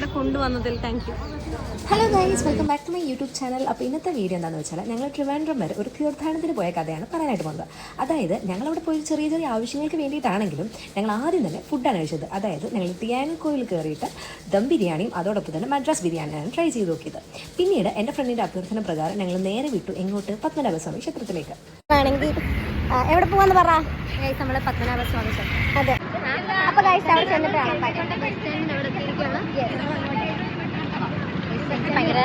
ഇവിടെ കൊണ്ടുവന്നതിൽ thank you. Hello guys, welcome back to my YouTube channel. അപ്പോൾ ഇന്നത്തെ വീഡിയോ എന്താണെന്ന് വെച്ചാൽ ഞങ്ങൾ ട്രിവാൻഡ്രം വരെ ഒരു തീർത്ഥാടനത്തിന് പോയ കഥയാണ് പറയാനായിട്ട് പോകുന്നത്. അതായത് ഞങ്ങളവിടെ പോയി ചെറിയ ചെറിയ ആവശ്യങ്ങൾക്ക് വേണ്ടിയിട്ടാണെങ്കിലും ഞങ്ങൾ ആദ്യം തന്നെ ഫുഡാണ് കഴിച്ചത്. അതായത് ഞങ്ങൾ തിയാനക്കോയിൽ കയറിയിട്ട് ദം ബിരിയാണിയും അതോടൊപ്പം തന്നെ മദ്രാസ് ബിരിയാണിയാണ് ട്രൈ ചെയ്ത് നോക്കിയത്. പിന്നീട് എൻ്റെ ഫ്രണ്ടിൻ്റെ അഭ്യർത്ഥന പ്രകാരം ഞങ്ങൾ നേരെ വിട്ടു എങ്ങോട്ട്, പത്മനാഭസ്വാമി ക്ഷേത്രത്തിലേക്ക്. ആണെങ്കിൽ എവിടെ പോവാന്ന് പറ. നമ്മള് പത്മനാഭസ്വാമി ക്ഷേത്രം. അതെ, അപ്പൊ ഗൈസ് അവിടെ ചെന്നിട്ടാണ് ഭയങ്കര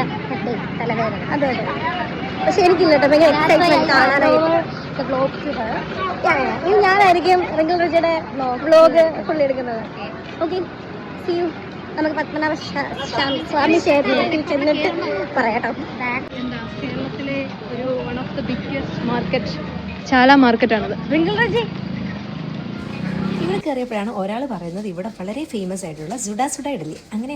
തലവേദന. അതെ അതെ, പക്ഷെ എനിക്കില്ല കേട്ടോ, ഭയങ്കര എക്സൈറ്റ്മെന്റ് കാണാനായിട്ട്. ഇനി ഞാനായിരിക്കും റിങ്കിൾ റിജയുടെ വ്ലോഗ് ഫുള്ളി എടുക്കുന്നത്. Okay, see you. നമുക്ക് പത്മനാഭ സ്വാമി ക്ഷേത്രത്തിൽ ചെന്നിട്ട് പറയാട്ടോ. എന്താ കേരളത്തിലെ ഒരു one of the biggest market, Chala മാർക്കറ്റാണത് റിങ്കിൾ റിജി. ഇവിടെ കയറിയപ്പോഴാണ് ഒരാൾ പറയുന്നത് ഇവിടെ വളരെ ഫേമസ് ആയിട്ടുള്ള സുഡ ഇഡലി. അങ്ങനെ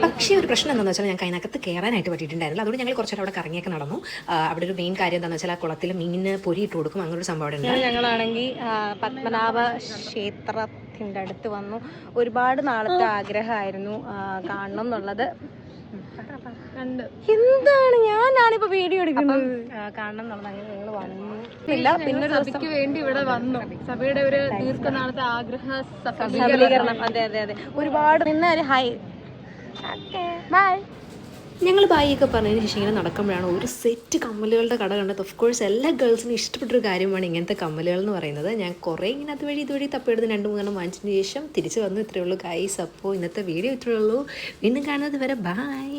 പക്ഷേ ഒരു പ്രശ്നം എന്താണെന്ന് വെച്ചാൽ ഞങ്ങൾക്ക് അതിനകത്ത് കയറാനായിട്ട് പറ്റിയിട്ടുണ്ടായിരുന്നില്ല. അതുകൊണ്ട് ഞങ്ങൾ കുറച്ചേരം അവിടെ കറങ്ങിയൊക്കെ നടന്നു. അവിടെ ഒരു മെയിൻ കാര്യം എന്താണെന്ന് വെച്ചാൽ ആ കുളത്തിൽ മീനിന് പൊരിയിട്ട് കൊടുക്കും, അങ്ങനെ ഒരു സംഭവം അവിടെ ഉണ്ട്. ഞങ്ങളാണെങ്കിൽ പത്മനാഭ ക്ഷേത്രത്തിൻ്റെ അടുത്ത് വന്നു. ഒരുപാട് നാളത്തെ ആഗ്രഹമായിരുന്നു കാണണം എന്നുള്ളത്. എന്താണ് ഞാനാണിപ്പോ വീഡിയോ എടുക്കുന്നത്, കാണണം എന്നുള്ളത്. അങ്ങനെ ഞങ്ങൾ വന്നില്ല. പിന്നെ സഭയ്ക്ക് വേണ്ടി ഇവിടെ വന്നു. സഭയുടെ ഒരു ദീർഘനാളത്തെ ആഗ്രഹ സഫലീകരണം. അതെ അതെ അതെ, ഒരുപാട് നിന്നൊരു ഹൈ. ബൈ. ഞങ്ങൾ ബായിയൊക്കെ പറഞ്ഞതിന് ശേഷം ഇങ്ങനെ നടക്കുമ്പോഴാണ് ഒരു സെറ്റ് കമ്മലുകളുടെ കട കണ്ടത്. ഓഫ് കോഴ്സ് എല്ലാ ഗേൾസിനും ഇഷ്ടപ്പെട്ടൊരു കാര്യമാണ് ഇങ്ങനത്തെ കമ്മലുകൾ എന്ന് പറയുന്നത്. ഞാൻ കുറേ ഇങ്ങനെ ഇതുവഴി തപ്പിയെടുത്ത് 2-3 വാങ്ങിച്ചതിന് ശേഷം തിരിച്ച് വന്നു. ഇത്രയേ ഉള്ളൂ ഗൈസ്. അപ്പോൾ ഇന്നത്തെ വീഡിയോ ഇത്രയേ ഉള്ളൂ. വീണ്ടും കാണുന്നത് വരെ ബൈ.